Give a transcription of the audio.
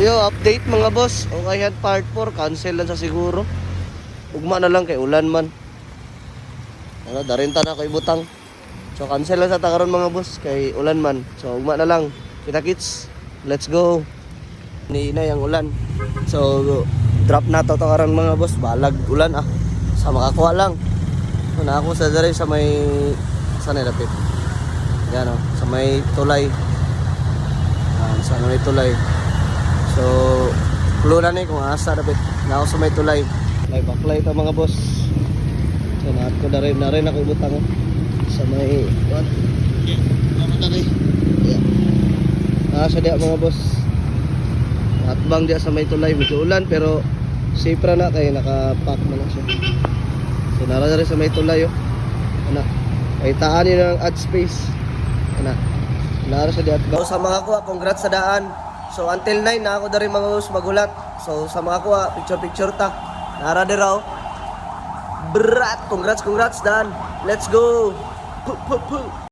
Yo, update mga boss. Okay yan, part 4. Cancel lang sa siguro. Ugma na lang kay ulan man. Ano, darinta na kay butang. So, cancel lang sa takaron mga boss. Kay ulan man. So, ugma na lang. Kita kits. Let's go. Niinay ang ulan. So, drop na to takaron mga boss. Balag ulan ah. Sa makakuha lang. So, na ako sa dere sa may... Saan ay lapit? Yan o. Sa may tulay. Sa may tulay. So, clue na ni kung asa dapat na ako sa may tulay. May baklay ito mga boss. So, nahat ko na rin ako ibutang sa may what? Ano na rin? Asa diya mga boss. Atbang diya sa may tulay. Medyo ulan pero safe ra na kaya nakapack na lang siya. So, nara na rin sa may tulay oh. Ano? Ay taan yun ng ad space. Ano? Nara sa diya. So, sa mga kuha, congrats sa daan. So until 9 na ako dari mga boss magulat. So sa mga kuha, picture ta. Nara di raw. Brat, congrats Dan. Let's go. Puh, puh, puh.